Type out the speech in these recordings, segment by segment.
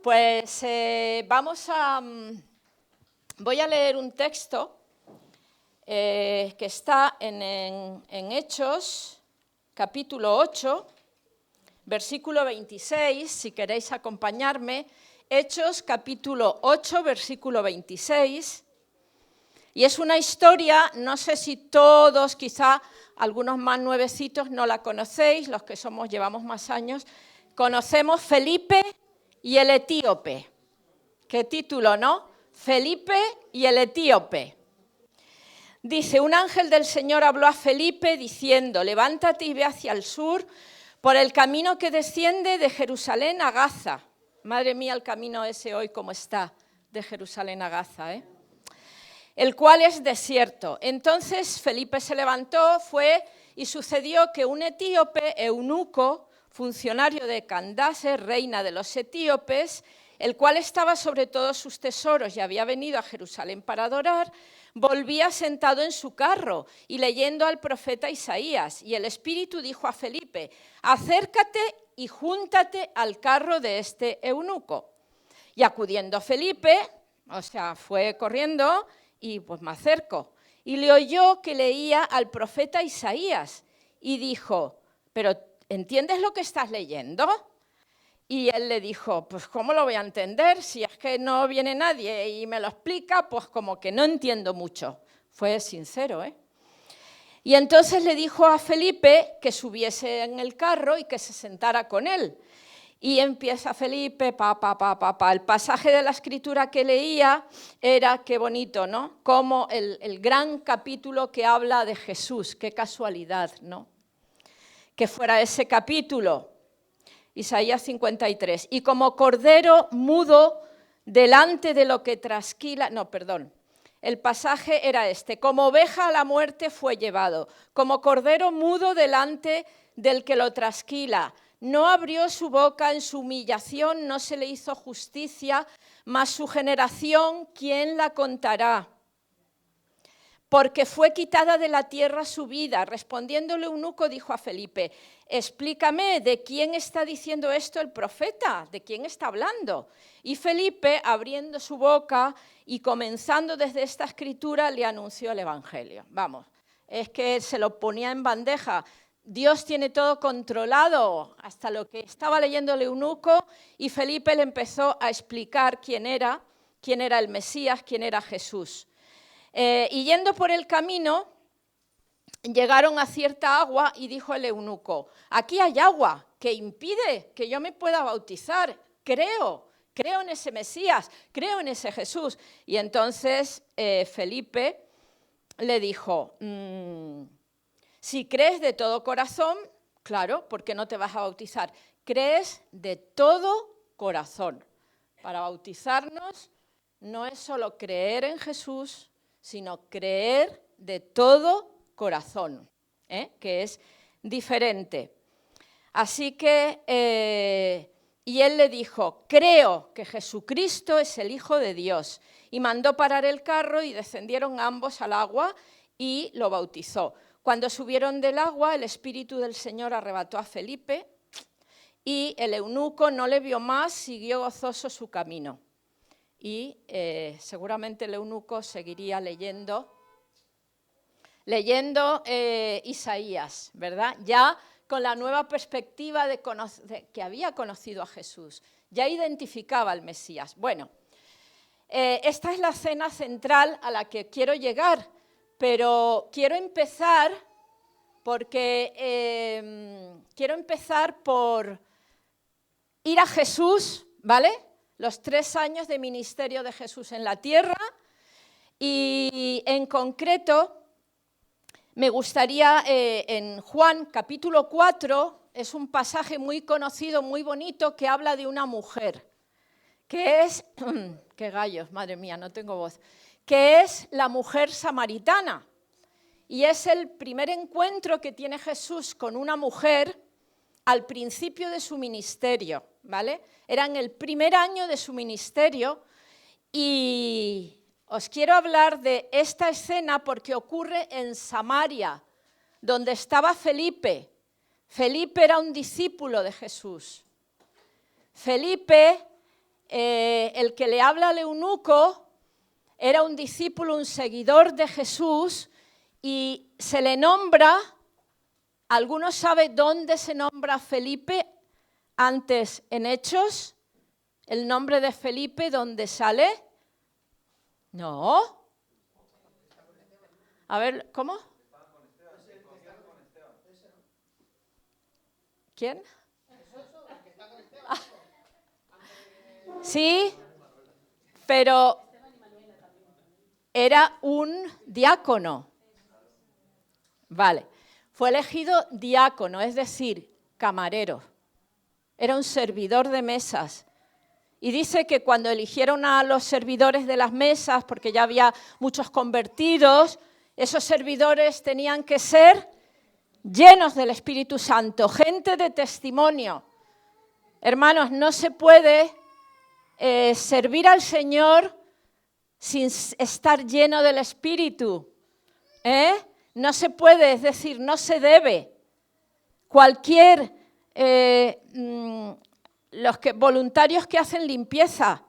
Pues voy a leer un texto que está en Hechos, capítulo 8, versículo 26, si queréis acompañarme. Hechos, capítulo 8, versículo 26. Y es una historia, no sé si todos, quizá algunos más nuevecitos no la conocéis, los que llevamos más años, conocemos Felipe y el etíope. ¿Qué título, no? Felipe y el etíope. Dice, un ángel del Señor habló a Felipe diciendo, levántate y ve hacia el sur por el camino que desciende de Jerusalén a Gaza. Madre mía, el camino ese hoy cómo está, de Jerusalén a Gaza, el cual es desierto. Entonces Felipe se levantó, fue y sucedió que un etíope, eunuco, funcionario de Candace, reina de los etíopes, el cual estaba sobre todos sus tesoros y había venido a Jerusalén para adorar, volvía sentado en su carro y leyendo al profeta Isaías. Y el Espíritu dijo a Felipe, acércate y júntate al carro de este eunuco. Y acudiendo Felipe, fue corriendo y pues me acerco. Y le oyó que leía al profeta Isaías y dijo, pero ¿entiendes lo que estás leyendo? Y él le dijo, pues ¿cómo lo voy a entender? Si es que no viene nadie y me lo explica, pues como que no entiendo mucho. Fue sincero, Y entonces le dijo a Felipe que subiese en el carro y que se sentara con él. Y empieza Felipe, El pasaje de la escritura que leía era, qué bonito, ¿no? Como el gran capítulo que habla de Jesús, qué casualidad, ¿no? Que fuera ese capítulo. Isaías 53, y como cordero mudo delante de lo que trasquila, el pasaje era este, como oveja a la muerte fue llevado, como cordero mudo delante del que lo trasquila, no abrió su boca en su humillación, no se le hizo justicia, mas su generación, ¿quién la contará? Porque fue quitada de la tierra su vida. Respondiéndole eunuco dijo a Felipe, explícame, ¿de quién está diciendo esto el profeta? ¿De quién está hablando? Y Felipe, abriendo su boca y comenzando desde esta escritura, le anunció el evangelio. Vamos, es que se lo ponía en bandeja. Dios tiene todo controlado, hasta lo que estaba leyendo el eunuco, y Felipe le empezó a explicar quién era el Mesías, quién era Jesús. Y yendo por el camino, llegaron a cierta agua y dijo el eunuco, aquí hay agua que impide que yo me pueda bautizar, creo en ese Mesías, creo en ese Jesús. Y entonces Felipe le dijo, si crees de todo corazón, claro, ¿por qué no te vas a bautizar? Crees de todo corazón. Para bautizarnos no es solo creer en Jesús, sino creer de todo corazón, que es diferente. Así que, y él le dijo, creo que Jesucristo es el Hijo de Dios. Y mandó parar el carro y descendieron ambos al agua y lo bautizó. Cuando subieron del agua, el Espíritu del Señor arrebató a Felipe y el eunuco no le vio más, siguió gozoso su camino. Y seguramente el eunuco seguiría leyendo Isaías, ¿verdad? Ya con la nueva perspectiva de que había conocido a Jesús, ya identificaba al Mesías. Bueno, esta es la escena central a la que quiero llegar, pero quiero empezar por ir a Jesús, ¿vale? Los 3 años de ministerio de Jesús en la tierra y en concreto me gustaría en Juan capítulo 4, es un pasaje muy conocido, muy bonito, que habla de una mujer, que es, qué gallos, madre mía, no tengo voz, que es la mujer samaritana. Y es el primer encuentro que tiene Jesús con una mujer al principio de su ministerio, ¿vale? Era en el primer año de su ministerio y os quiero hablar de esta escena porque ocurre en Samaria, donde estaba Felipe. Felipe era un discípulo de Jesús. Felipe el que le habla al eunuco era un discípulo, un seguidor de Jesús, y se le nombra, ¿alguno sabe dónde se nombra Felipe antes en Hechos? ¿El nombre de Felipe dónde sale? No. A ver, ¿cómo? ¿Quién? Ah, sí, pero era un diácono. Vale, fue elegido diácono, es decir, camarero. Era un servidor de mesas. Y dice que cuando eligieron a los servidores de las mesas, porque ya había muchos convertidos, esos servidores tenían que ser llenos del Espíritu Santo, gente de testimonio. Hermanos, no se puede servir al Señor sin estar lleno del Espíritu. No se puede, es decir, no se debe. Cualquier voluntarios que hacen limpieza,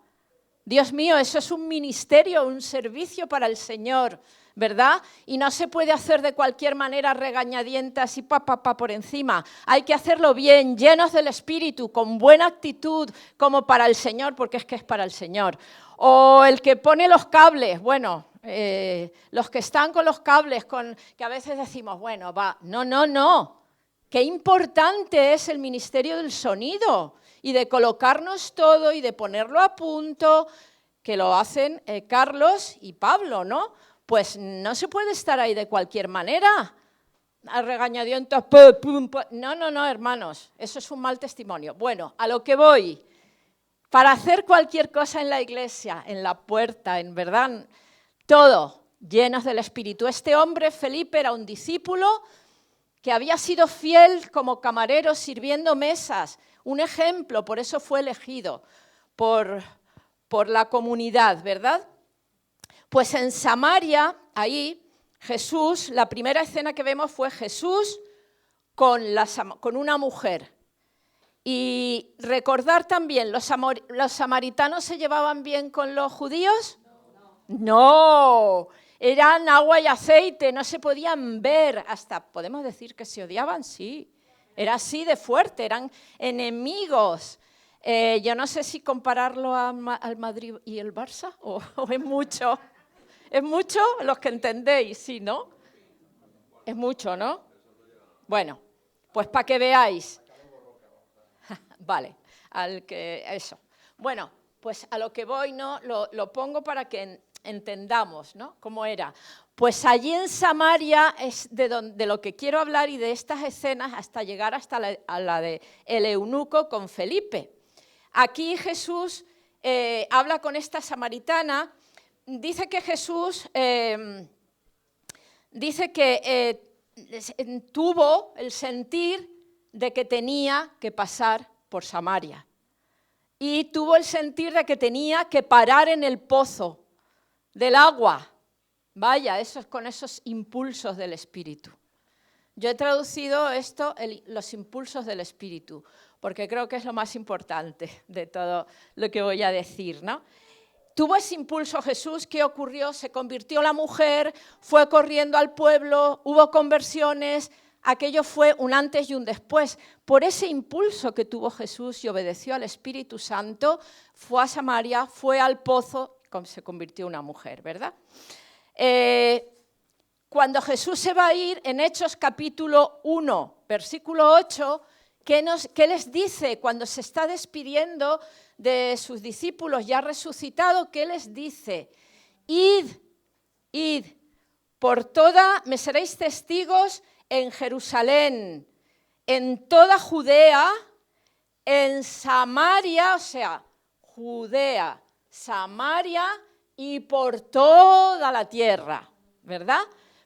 Dios mío, eso es un ministerio, un servicio para el Señor, ¿verdad? Y no se puede hacer de cualquier manera regañadientas y por encima. Hay que hacerlo bien, llenos del Espíritu, con buena actitud, como para el Señor, porque es que es para el Señor. O el que pone los cables, bueno, los que están con los cables, que a veces decimos, bueno, va, no. Qué importante es el ministerio del sonido y de colocarnos todo y de ponerlo a punto, que lo hacen Carlos y Pablo, ¿no? Pues no se puede estar ahí de cualquier manera, a regañadientos, no, hermanos, eso es un mal testimonio. Bueno, a lo que voy, para hacer cualquier cosa en la iglesia, en la puerta, en verdad, todo, llenos del Espíritu. Este hombre, Felipe, era un discípulo que había sido fiel como camarero sirviendo mesas, un ejemplo, por eso fue elegido por la comunidad, ¿verdad? Pues en Samaria, ahí, Jesús, la primera escena que vemos fue Jesús con una mujer. Y recordar también, ¿los samaritanos se llevaban bien con los judíos? No, eran agua y aceite, no se podían ver, hasta podemos decir que se odiaban, sí. Era así de fuerte, eran enemigos. Yo no sé si compararlo al Madrid y el Barça, o es mucho. ¿Es mucho? Los que entendéis, sí, ¿no? Es mucho, ¿no? Bueno, pues para que veáis. Vale, eso. Bueno, pues a lo que voy, ¿no? Lo pongo para que entendamos, ¿no? Cómo era. Pues allí en Samaria es de lo que quiero hablar y de estas escenas hasta llegar a la de el eunuco con Felipe. Aquí Jesús habla con esta samaritana. Dice que Jesús tuvo el sentir de que tenía que pasar por Samaria. Y tuvo el sentir de que tenía que parar en el pozo del agua. Vaya, eso es con esos impulsos del Espíritu. Yo he traducido esto, los impulsos del Espíritu, porque creo que es lo más importante de todo lo que voy a decir, ¿no? Tuvo ese impulso Jesús, ¿qué ocurrió? Se convirtió la mujer, fue corriendo al pueblo, hubo conversiones, aquello fue un antes y un después. Por ese impulso que tuvo Jesús y obedeció al Espíritu Santo, fue a Samaria, fue al pozo, se convirtió en una mujer, ¿verdad? Cuando Jesús se va a ir, en Hechos capítulo 1, versículo 8, ¿qué les dice cuando se está despidiendo de sus discípulos ya resucitado? ¿Qué les dice? Id, me seréis testigos en Jerusalén, en toda Judea, en Samaria, o sea, Judea, Samaria y por toda la tierra, ¿verdad?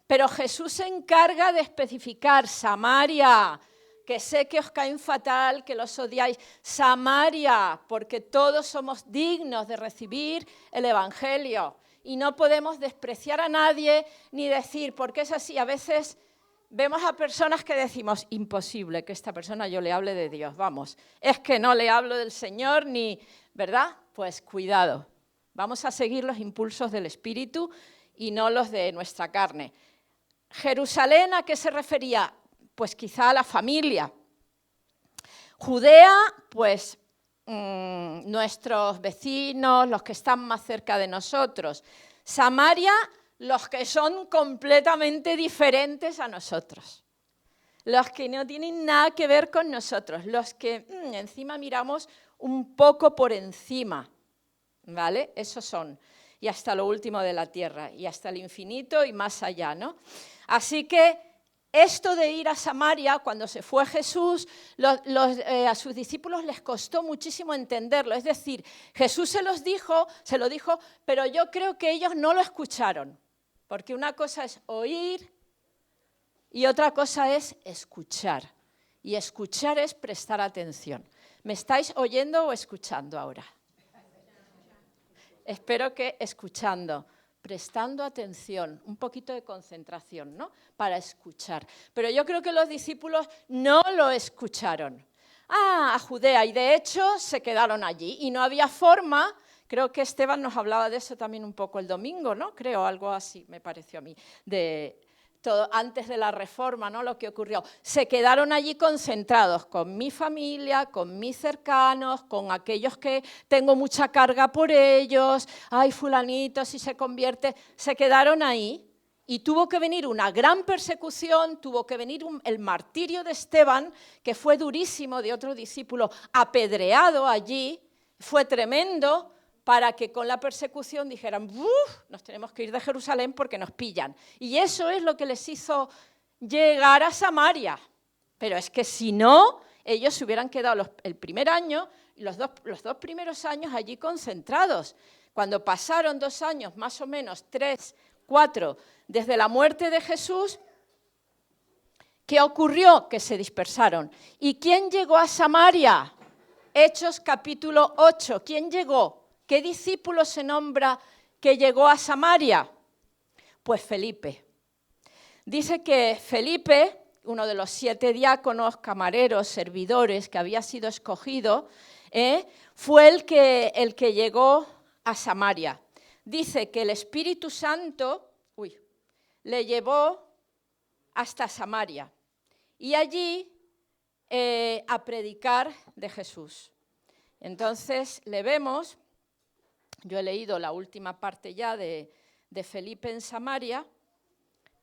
Pero Jesús se encarga de especificar Samaria, que sé que os caen fatal, que los odiáis. Samaria, porque todos somos dignos de recibir el Evangelio y no podemos despreciar a nadie ni decir, porque es así, a veces vemos a personas que decimos, imposible que esta persona yo le hable de Dios, vamos, es que no le hablo del Señor ni ¿verdad? Pues cuidado, vamos a seguir los impulsos del Espíritu y no los de nuestra carne. Jerusalén, ¿a qué se refería? Pues quizá a la familia. Judea, pues nuestros vecinos, los que están más cerca de nosotros. Samaria, los que son completamente diferentes a nosotros. Los que no tienen nada que ver con nosotros, los que encima miramos un poco por encima, ¿vale? Esos son. Y hasta lo último de la tierra, y hasta el infinito y más allá, ¿no? Así que esto de ir a Samaria, cuando se fue Jesús, a sus discípulos les costó muchísimo entenderlo. Es decir, Jesús se lo dijo, pero yo creo que ellos no lo escucharon. Porque una cosa es oír y otra cosa es escuchar. Y escuchar es prestar atención. ¿Me estáis oyendo o escuchando ahora? Espero que escuchando. Prestando atención, un poquito de concentración, ¿no? Para escuchar. Pero yo creo que los discípulos no lo escucharon. A Judea, y de hecho se quedaron allí. Y no había forma, creo que Esteban nos hablaba de eso también un poco el domingo, ¿no? Creo, algo así me pareció a mí, de todo antes de la reforma, ¿no? Lo que ocurrió. Se quedaron allí concentrados con mi familia, con mis cercanos, con aquellos que tengo mucha carga por ellos. Ay, fulanito, si se convierte. Se quedaron ahí y tuvo que venir una gran persecución, tuvo que venir el martirio de Esteban, que fue durísimo, de otro discípulo apedreado allí. Fue tremendo, para que con la persecución dijeran, nos tenemos que ir de Jerusalén porque nos pillan. Y eso es lo que les hizo llegar a Samaria. Pero es que si no, ellos se hubieran quedado el primer año y los dos primeros años allí concentrados. Cuando pasaron 2 años, más o menos, 3, 4, desde la muerte de Jesús, ¿qué ocurrió? Que se dispersaron. ¿Y quién llegó a Samaria? Hechos capítulo 8. ¿Quién llegó? ¿Qué discípulo se nombra que llegó a Samaria? Pues Felipe. Dice que Felipe, uno de los 7 diáconos, camareros, servidores que había sido escogido, fue el que llegó a Samaria. Dice que el Espíritu Santo le llevó hasta Samaria y allí a predicar de Jesús. Entonces le vemos. Yo he leído la última parte ya de Felipe en Samaria,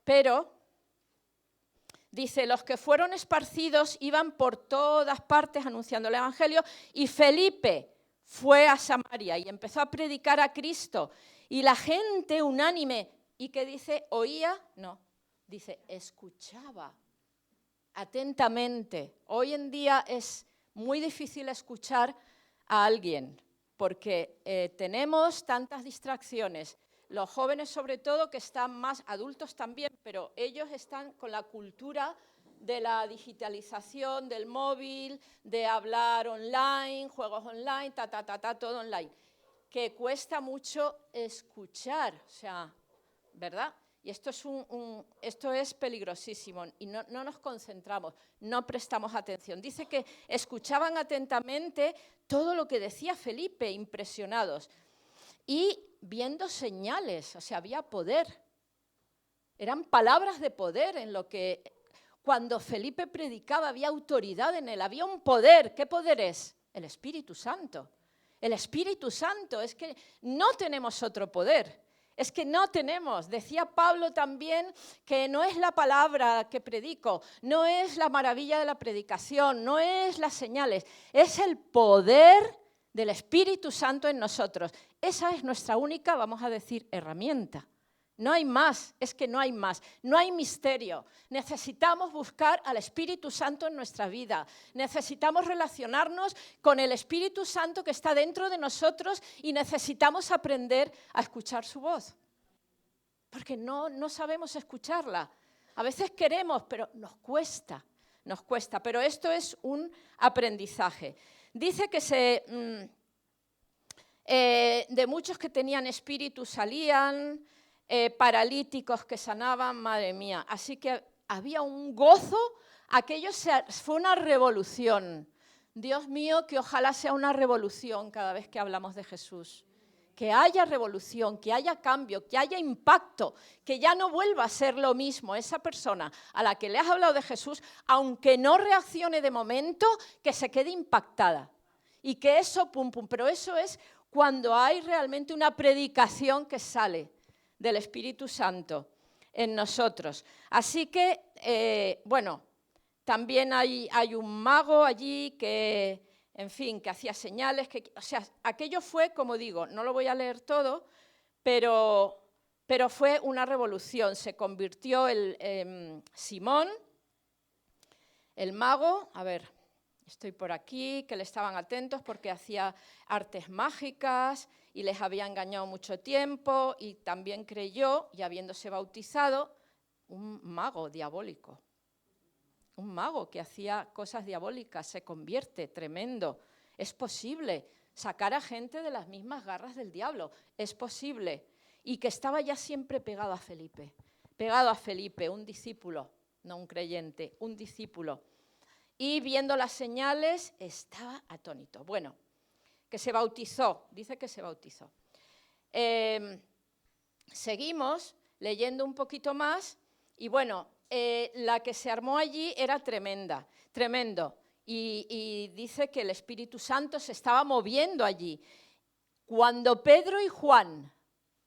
pero dice, los que fueron esparcidos iban por todas partes anunciando el Evangelio y Felipe fue a Samaria y empezó a predicar a Cristo. Y la gente unánime, ¿y qué dice? ¿Oía? No, dice, escuchaba atentamente. Hoy en día es muy difícil escuchar a alguien, porque tenemos tantas distracciones, los jóvenes sobre todo que están más, adultos también, pero ellos están con la cultura de la digitalización, del móvil, de hablar online, juegos online, todo online, que cuesta mucho escuchar, o sea, ¿verdad? Y esto es peligrosísimo y no nos concentramos, no prestamos atención. Dice que escuchaban atentamente todo lo que decía Felipe, impresionados, y viendo señales, o sea, había poder. Eran palabras de poder en lo que cuando Felipe predicaba había autoridad en él, había un poder. ¿Qué poder es? El Espíritu Santo. El Espíritu Santo, es que no tenemos otro poder. Es que no tenemos, decía Pablo también, que no es la palabra que predico, no es la maravilla de la predicación, no es las señales, es el poder del Espíritu Santo en nosotros. Esa es nuestra única, vamos a decir, herramienta. No hay más, es que no hay más, no hay misterio. Necesitamos buscar al Espíritu Santo en nuestra vida. Necesitamos relacionarnos con el Espíritu Santo que está dentro de nosotros y necesitamos aprender a escuchar su voz. Porque no sabemos escucharla. A veces queremos, pero nos cuesta. Pero esto es un aprendizaje. Dice que de muchos que tenían espíritu salían, paralíticos que sanaban, madre mía. Así que había un gozo, fue una revolución Dios mío, que ojalá sea una revolución cada vez que hablamos de Jesús. Que haya revolución, que haya cambio, que haya impacto, que ya no vuelva a ser lo mismo esa persona a la que le has hablado de Jesús, aunque no reaccione de momento, que se quede impactada. Y que eso, pum, pum, pero eso es cuando hay realmente una predicación que sale del Espíritu Santo en nosotros. Así que, bueno, también hay un mago allí que, en fin, que hacía señales. O sea, aquello fue, como digo, no lo voy a leer todo, pero fue una revolución. Se convirtió Simón, el mago, a ver, estoy por aquí, que le estaban atentos porque hacía artes mágicas y les había engañado mucho tiempo, y también creyó, y habiéndose bautizado, un mago diabólico. Un mago que hacía cosas diabólicas, se convierte, tremendo. Es posible sacar a gente de las mismas garras del diablo, es posible. Y que estaba ya siempre pegado a Felipe, un discípulo, no un creyente, un discípulo. Y viendo las señales estaba atónito. Bueno, que se bautizó, dice que se bautizó. Seguimos leyendo un poquito más y bueno, la que se armó allí era tremendo. Y dice que el Espíritu Santo se estaba moviendo allí. Cuando Pedro y Juan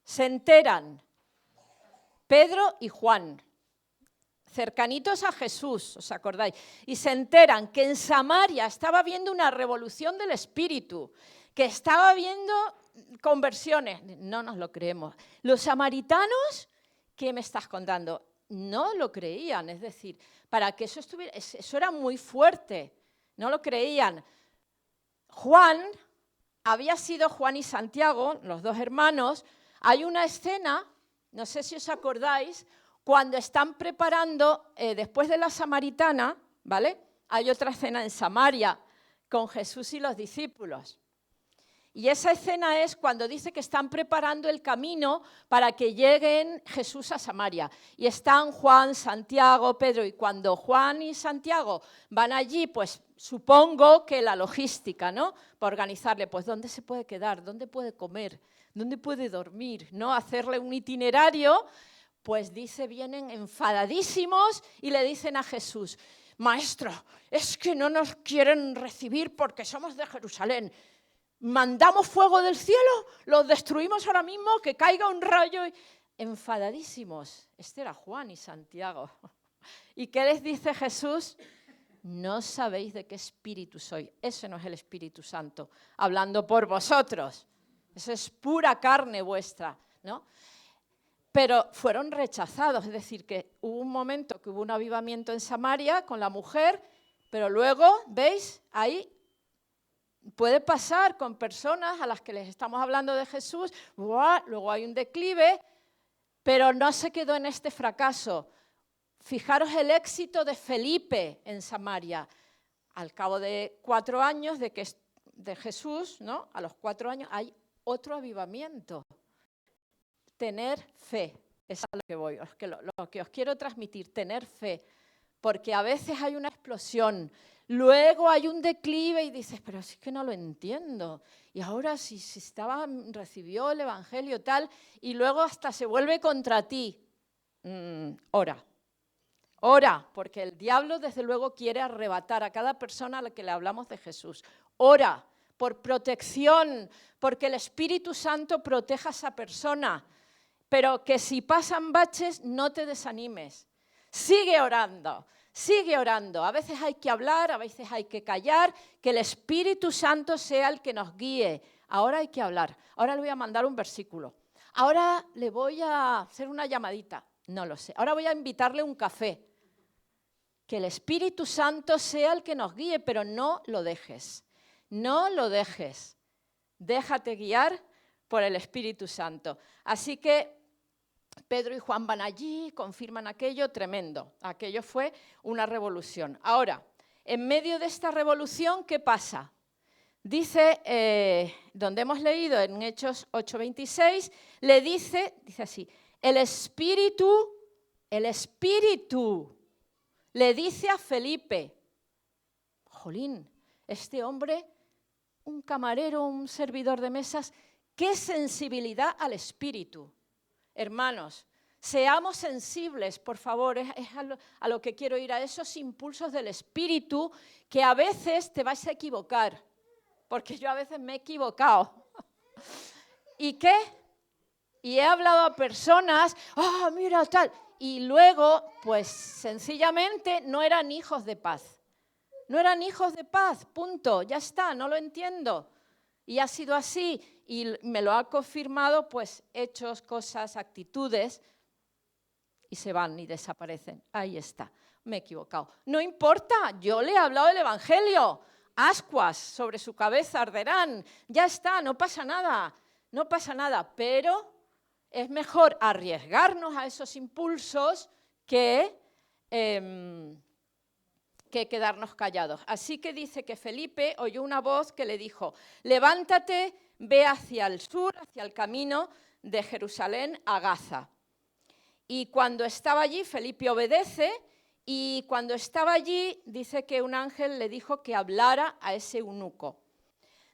se enteran, Pedro y Juan, cercanitos a Jesús, ¿os acordáis? Y se enteran que en Samaria estaba habiendo una revolución del Espíritu, que estaba habiendo conversiones. No nos lo creemos. Los samaritanos, ¿qué me estás contando? No lo creían, es decir, para que eso estuviera, eso era muy fuerte, no lo creían. Juan, había sido Juan y Santiago, los dos hermanos. Hay una escena, no sé si os acordáis, cuando están preparando, después de la samaritana, ¿vale? Hay otra escena en Samaria con Jesús y los discípulos. Y esa escena es cuando dice que están preparando el camino para que lleguen Jesús a Samaria. Y están Juan, Santiago, Pedro. Y cuando Juan y Santiago van allí, pues supongo que la logística, ¿no? Para organizarle, pues dónde se puede quedar, dónde puede comer, dónde puede dormir, ¿no? Hacerle un itinerario. Pues dice, vienen enfadadísimos y le dicen a Jesús: Maestro, es que no nos quieren recibir porque somos de Jerusalén. Mandamos fuego del cielo, los destruimos ahora mismo, que caiga un rayo. Enfadadísimos. Este era Juan y Santiago. ¿Y qué les dice Jesús? No sabéis de qué espíritu soy. Ese no es el Espíritu Santo, hablando por vosotros. Eso es pura carne vuestra, ¿no? Pero fueron rechazados, es decir, que hubo un momento que hubo un avivamiento en Samaria con la mujer, pero luego, ¿veis? Ahí puede pasar con personas a las que les estamos hablando de Jesús, luego hay un declive, pero no se quedó en este fracaso. Fijaros el éxito de Felipe en Samaria. Al cabo de 4 años de Jesús, ¿no? A los 4 años hay otro avivamiento. Tener fe, es a lo que voy, lo que os quiero transmitir, tener fe, porque a veces hay una explosión, luego hay un declive y dices, pero es que no lo entiendo, y ahora si recibió el Evangelio tal, y luego hasta se vuelve contra ti. Ora, porque el diablo desde luego quiere arrebatar a cada persona a la que le hablamos de Jesús. Ora por protección, porque el Espíritu Santo proteja a esa persona. Pero que si pasan baches, no te desanimes. Sigue orando. A veces hay que hablar, a veces hay que callar, que el Espíritu Santo sea el que nos guíe. Ahora hay que hablar. Ahora le voy a mandar un versículo. Ahora le voy a hacer una llamadita. No lo sé. Ahora voy a invitarle un café. Que el Espíritu Santo sea el que nos guíe, pero no lo dejes. No lo dejes. Déjate guiar por el Espíritu Santo. Así que Pedro y Juan van allí, confirman aquello, tremendo. Aquello fue una revolución. Ahora, en medio de esta revolución, ¿qué pasa? Dice, donde hemos leído en Hechos 8:26, le dice así, el Espíritu le dice a Felipe, jolín, este hombre, un camarero, un servidor de mesas, qué sensibilidad al espíritu. Hermanos, seamos sensibles, por favor, es a lo que quiero ir, a esos impulsos del espíritu que a veces te vais a equivocar, porque yo a veces me he equivocado. ¿Y qué? Y he hablado a personas, mira tal, y luego, pues sencillamente no eran hijos de paz. No eran hijos de paz, punto, ya está, no lo entiendo. Y ha sido así, y me lo ha confirmado, pues, hechos, cosas, actitudes, y se van y desaparecen. Ahí está, me he equivocado. No importa, yo le he hablado del Evangelio. Ascuas sobre su cabeza arderán. Ya está, no pasa nada, pero es mejor arriesgarnos a esos impulsos que quedarnos callados. Así que dice que Felipe oyó una voz que le dijo, levántate, ve hacia el sur, hacia el camino de Jerusalén a Gaza. Y cuando estaba allí, Felipe obedece, y cuando estaba allí, dice que un ángel le dijo que hablara a ese eunuco.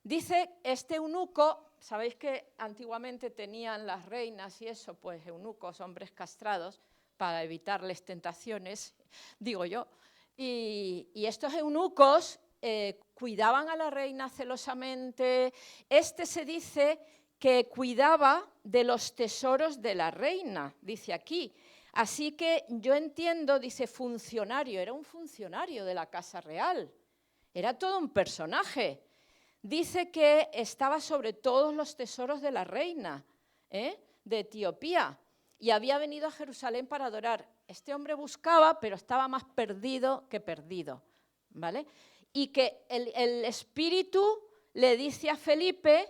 Dice, este eunuco, sabéis que antiguamente tenían las reinas y eso, pues eunucos, hombres castrados, para evitarles tentaciones, digo yo. Y estos eunucos cuidaban a la reina celosamente. Este se dice que cuidaba de los tesoros de la reina, dice aquí. Así que yo entiendo, dice funcionario, era un funcionario de la Casa Real, era todo un personaje. Dice que estaba sobre todos los tesoros de la reina de Etiopía y había venido a Jerusalén para adorar. Este hombre buscaba, pero estaba más perdido que perdido, ¿vale? Y que el espíritu le dice a Felipe,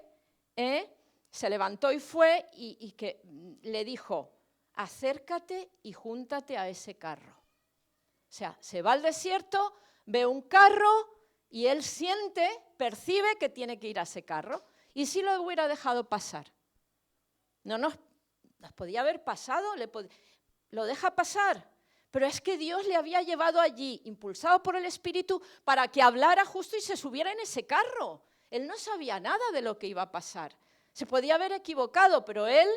se levantó y fue, y que le dijo, acércate y júntate a ese carro. O sea, se va al desierto, ve un carro y él percibe que tiene que ir a ese carro. ¿Y si lo hubiera dejado pasar? No nos podía haber pasado, lo deja pasar. Pero es que Dios le había llevado allí, impulsado por el Espíritu, para que hablara justo y se subiera en ese carro. Él no sabía nada de lo que iba a pasar. Se podía haber equivocado, pero él,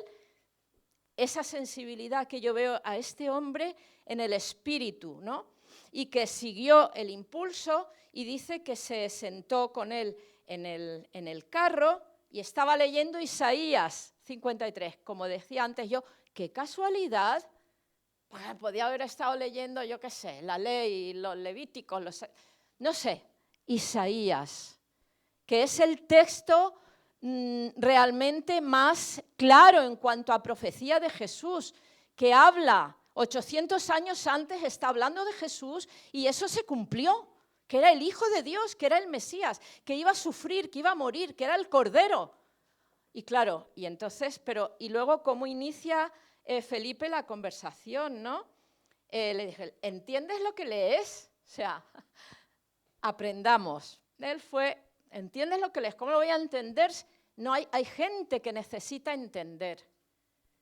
esa sensibilidad que yo veo a este hombre en el Espíritu, ¿no? Y que siguió el impulso y dice que se sentó con él en el carro y estaba leyendo Isaías 53. Como decía antes yo, qué casualidad. Pues podía haber estado leyendo, yo qué sé, la ley, los levíticos, no sé, Isaías, que es el texto realmente más claro en cuanto a profecía de Jesús, que habla 800 años antes, está hablando de Jesús y eso se cumplió, que era el Hijo de Dios, que era el Mesías, que iba a sufrir, que iba a morir, que era el Cordero. Y claro, y entonces, y luego cómo inicia Felipe la conversación, ¿no? Le dije, ¿entiendes lo que lees? O sea, aprendamos. Él fue, ¿entiendes lo que lees? ¿Cómo lo voy a entender? No, hay gente que necesita entender.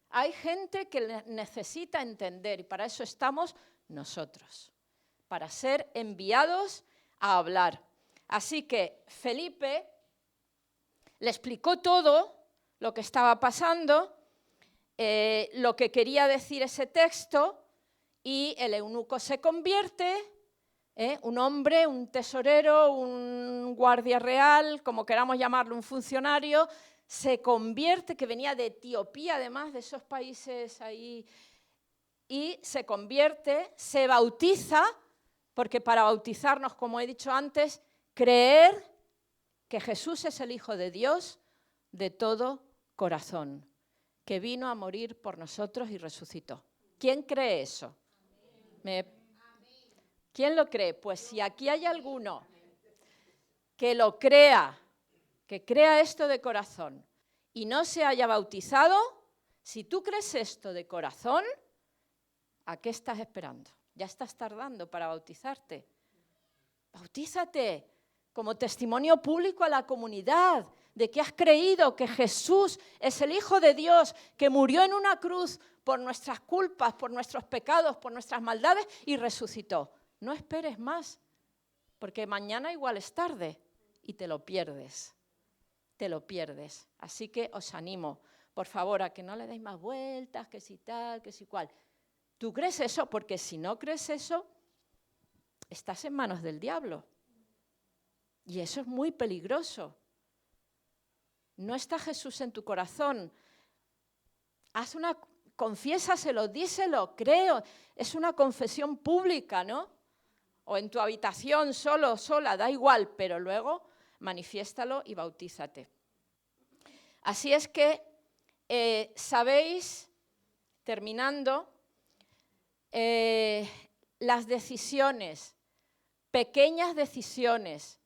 Hay gente que necesita entender y para eso estamos nosotros, para ser enviados a hablar. Así que Felipe le explicó todo lo que estaba pasando, lo que quería decir ese texto, y el eunuco se convierte, un hombre, un tesorero, un guardia real, como queramos llamarlo, un funcionario, se convierte, que venía de Etiopía, además de esos países ahí, y se convierte, se bautiza, porque para bautizarnos, como he dicho antes, creer que Jesús es el Hijo de Dios de todo corazón, que vino a morir por nosotros y resucitó. ¿Quién cree eso? ¿Quién lo cree? Pues si aquí hay alguno que lo crea, que crea esto de corazón y no se haya bautizado, si tú crees esto de corazón, ¿a qué estás esperando? Ya estás tardando para bautizarte. Bautízate como testimonio público a la comunidad de que has creído que Jesús es el Hijo de Dios, que murió en una cruz por nuestras culpas, por nuestros pecados, por nuestras maldades y resucitó. No esperes más, porque mañana igual es tarde. y te lo pierdes. Te lo pierdes. Así que os animo, por favor, a que no le deis más vueltas, que si tal, que si cual. ¿Tú crees eso? Porque si no crees eso, estás en manos del diablo. Y eso es muy peligroso. No está Jesús en tu corazón. Confiésaselo, díselo, creo. Es una confesión pública, ¿no? O en tu habitación, solo, sola, da igual, pero luego manifiéstalo y bautízate. Así es que, sabéis, terminando, las decisiones, pequeñas decisiones,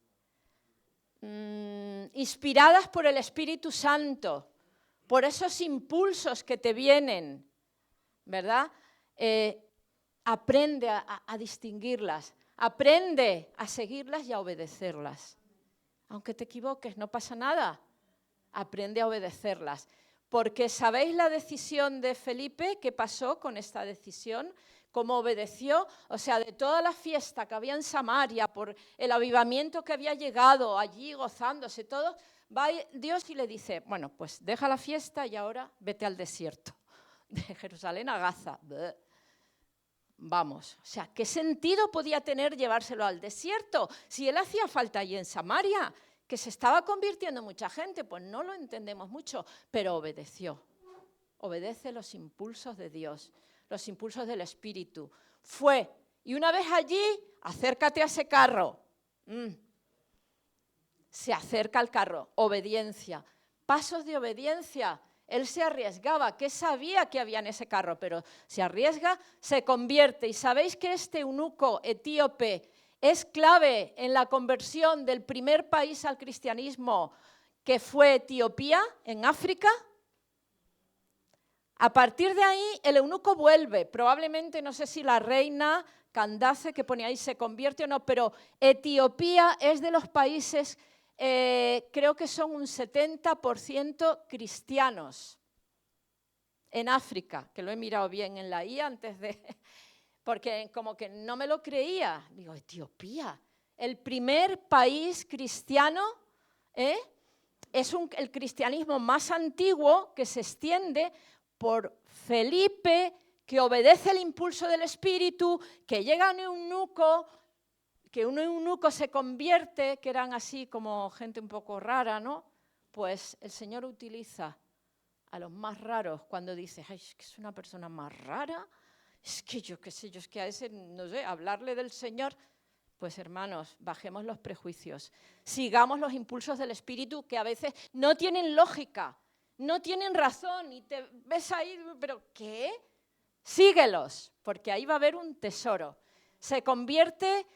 inspiradas por el Espíritu Santo, por esos impulsos que te vienen, ¿verdad? Aprende a distinguirlas, aprende a seguirlas y a obedecerlas. Aunque te equivoques, no pasa nada. Aprende a obedecerlas. Porque ¿sabéis la decisión de Felipe? ¿Qué pasó con esta decisión? ¿Cómo obedeció? O sea, de toda la fiesta que había en Samaria, por el avivamiento que había llegado allí gozándose, todo, va Dios y le dice, bueno, pues deja la fiesta y ahora vete al desierto. De Jerusalén a Gaza. Bleh. Vamos, o sea, ¿qué sentido podía tener llevárselo al desierto? Si él hacía falta allí en Samaria, que se estaba convirtiendo mucha gente, pues no lo entendemos mucho, pero obedeció. Obedece los impulsos de Dios, los impulsos del Espíritu. Fue, y una vez allí, acércate a ese carro. Se acerca al carro, obediencia, pasos de obediencia. Él se arriesgaba, que sabía que había en ese carro, pero se arriesga, se convierte. Y sabéis que este eunuco etíope es clave en la conversión del primer país al cristianismo, que fue Etiopía, en África. A partir de ahí, el eunuco vuelve. Probablemente, no sé si la reina Candace, que pone ahí, se convierte o no, pero Etiopía es de los países, creo que son un 70% cristianos en África, que lo he mirado bien en la IA antes de... porque como que no me lo creía. Digo, Etiopía, el primer país cristiano, es el cristianismo más antiguo que se extiende por Felipe, que obedece el impulso del Espíritu, que llega un eunuco, que un eunuco se convierte, que eran así como gente un poco rara, ¿no? Pues el Señor utiliza a los más raros cuando dice, ay, es que es una persona más rara, es que yo qué sé, yo es que a ese, no sé, hablarle del Señor, pues hermanos, bajemos los prejuicios, sigamos los impulsos del Espíritu que a veces no tienen lógica, no tienen razón y te ves ahí, pero ¿qué? Síguelos, porque ahí va a haber un tesoro. Se convierte,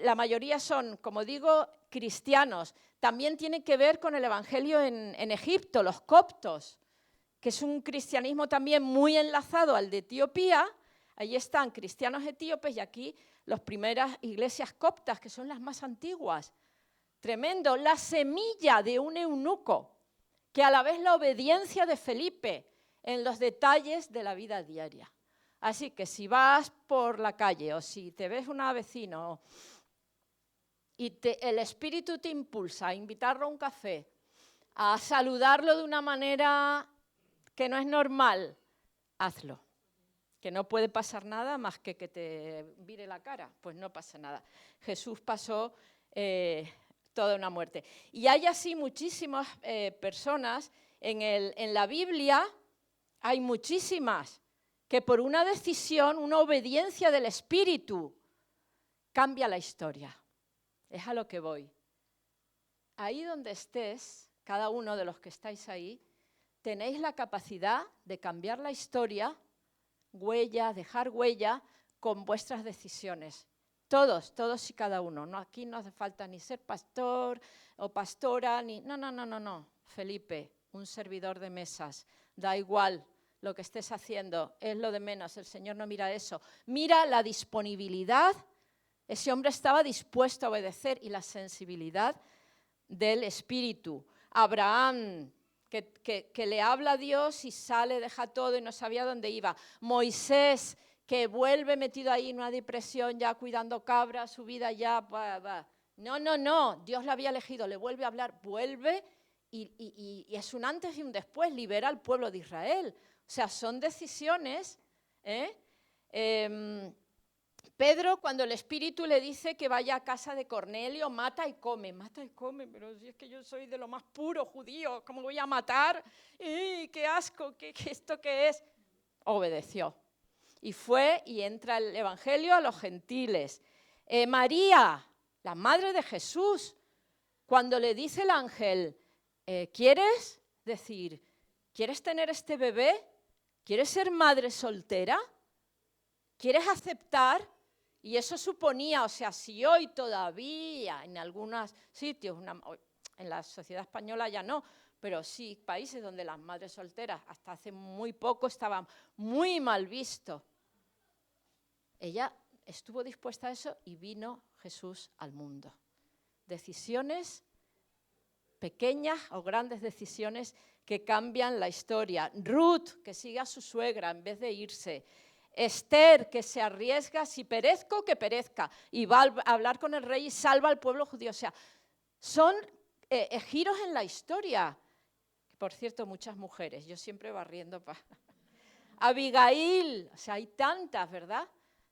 la mayoría son, como digo, cristianos. También tiene que ver con el evangelio en Egipto, los coptos, que es un cristianismo también muy enlazado al de Etiopía. Allí están cristianos etíopes y aquí las primeras iglesias coptas, que son las más antiguas. Tremendo, la semilla de un eunuco, que a la vez la obediencia de Felipe en los detalles de la vida diaria. Así que si vas por la calle o si te ves una vecina y el Espíritu te impulsa a invitarlo a un café, a saludarlo de una manera que no es normal, hazlo. Que no puede pasar nada más que te vire la cara, pues no pasa nada. Jesús pasó toda una muerte. Y hay así muchísimas personas, en la Biblia hay muchísimas, que por una decisión, una obediencia del Espíritu, cambia la historia. Es a lo que voy. Ahí donde estés, cada uno de los que estáis ahí, tenéis la capacidad de cambiar la historia, huella, dejar huella con vuestras decisiones. Todos y cada uno. No, aquí no hace falta ni ser pastor o pastora, ni... No. Felipe, un servidor de mesas. Da igual lo que estés haciendo, es lo de menos. El Señor no mira eso. Mira la disponibilidad. Ese hombre estaba dispuesto a obedecer y la sensibilidad del Espíritu. Abraham, que le habla a Dios y sale, deja todo y no sabía dónde iba. Moisés, que vuelve metido ahí en una depresión, ya cuidando cabras, su vida ya, No, Dios la había elegido, le vuelve a hablar, vuelve y es un antes y un después, libera al pueblo de Israel. O sea, son decisiones. Pedro, cuando el Espíritu le dice que vaya a casa de Cornelio, mata y come, pero si es que yo soy de lo más puro judío, ¿cómo voy a matar? ¡Qué asco! ¿Esto qué es? Obedeció. Y fue y entra el Evangelio a los gentiles. María, la madre de Jesús, cuando le dice el ángel, ¿quieres tener este bebé? ¿Quieres ser madre soltera? ¿Quieres aceptar? Y eso suponía, o sea, si hoy todavía en algunos sitios, en la sociedad española ya no, pero sí países donde las madres solteras hasta hace muy poco estaban muy mal visto. Ella estuvo dispuesta a eso y vino Jesús al mundo. Decisiones pequeñas o grandes decisiones que cambian la historia. Ruth, que sigue a su suegra en vez de irse. Esther, que se arriesga, si perezco, que perezca, y va a hablar con el rey y salva al pueblo judío. O sea, son giros en la historia. Por cierto, muchas mujeres, yo siempre barriendo para... Abigail, o sea, hay tantas, ¿verdad?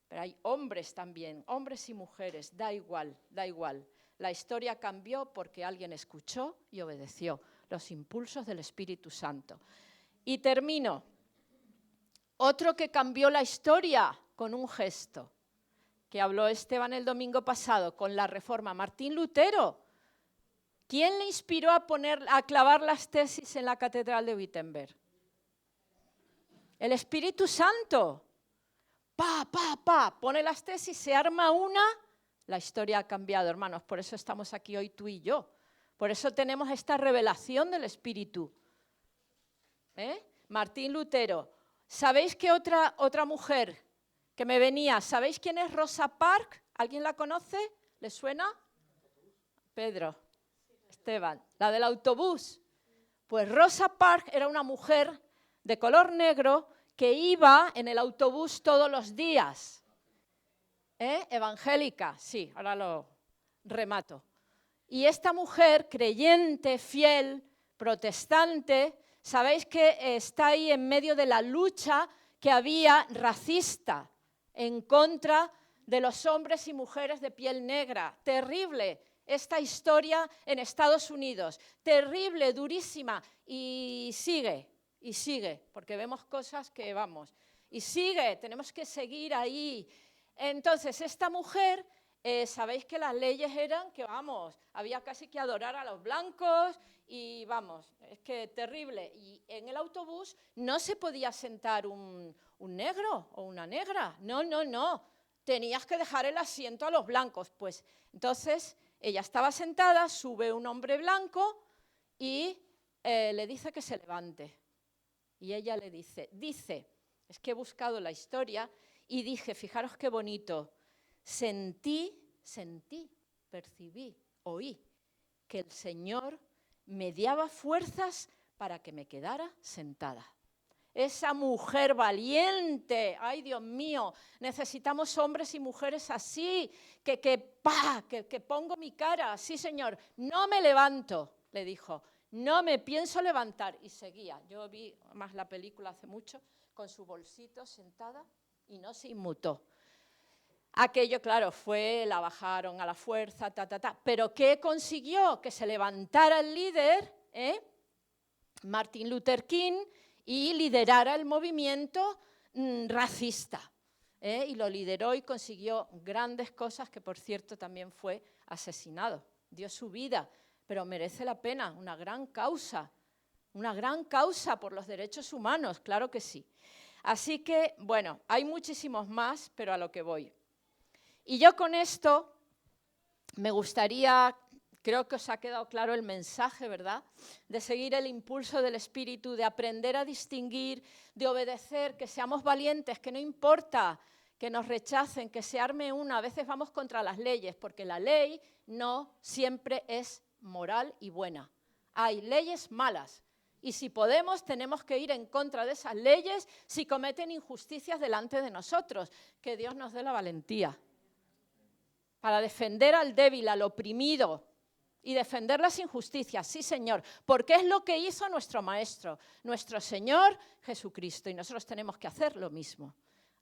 Pero hay hombres también, hombres y mujeres, da igual. La historia cambió porque alguien escuchó y obedeció los impulsos del Espíritu Santo. Y termino. Otro que cambió la historia con un gesto, que habló Esteban el domingo pasado, con la Reforma, Martín Lutero. ¿Quién le inspiró a clavar las tesis en la Catedral de Wittenberg? El Espíritu Santo. Pone las tesis, se arma una, la historia ha cambiado, hermanos. Por eso estamos aquí hoy tú y yo. Por eso tenemos esta revelación del Espíritu. Martín Lutero. ¿Sabéis qué otra mujer que me venía? ¿Sabéis quién es Rosa Parks? ¿Alguien la conoce? ¿Le suena? Pedro, Esteban, la del autobús. Pues Rosa Parks era una mujer de color negro que iba en el autobús todos los días. Evangélica, sí, ahora lo remato. Y esta mujer, creyente, fiel, protestante, sabéis que está ahí en medio de la lucha que había racista en contra de los hombres y mujeres de piel negra. Terrible esta historia en Estados Unidos. Terrible, durísima. Y sigue, porque vemos cosas que vamos. Y sigue, tenemos que seguir ahí. Entonces, esta mujer... sabéis que las leyes eran que, había casi que adorar a los blancos y, es que terrible. Y en el autobús no se podía sentar un negro o una negra. No. Tenías que dejar el asiento a los blancos. Pues entonces ella estaba sentada, sube un hombre blanco y le dice que se levante. Y ella le dice, es que he buscado la historia y dije, fijaros qué bonito. Sentí, percibí, oí que el Señor me daba fuerzas para que me quedara sentada. Esa mujer valiente, ay Dios mío, necesitamos hombres y mujeres así, que pongo mi cara, sí Señor, no me levanto, le dijo, no me pienso levantar. Y seguía, yo vi más la película hace mucho, con su bolsito sentada y no se inmutó. Aquello, claro, la bajaron a la fuerza, Pero ¿qué consiguió? Que se levantara el líder, Martin Luther King, y liderara el movimiento racista. Y lo lideró y consiguió grandes cosas, que por cierto también fue asesinado. Dio su vida, pero merece la pena, una gran causa por los derechos humanos, claro que sí. Así que, bueno, hay muchísimos más, pero a lo que voy. Y yo con esto me gustaría, creo que os ha quedado claro el mensaje, ¿verdad? De seguir el impulso del Espíritu, de aprender a distinguir, de obedecer, que seamos valientes, que no importa que nos rechacen, que se arme una. A veces vamos contra las leyes, porque la ley no siempre es moral y buena. Hay leyes malas. Y si podemos, tenemos que ir en contra de esas leyes si cometen injusticias delante de nosotros. Que Dios nos dé la valentía. para defender al débil, al oprimido y defender las injusticias. Sí, Señor, porque es lo que hizo nuestro Maestro, nuestro Señor Jesucristo, y nosotros tenemos que hacer lo mismo.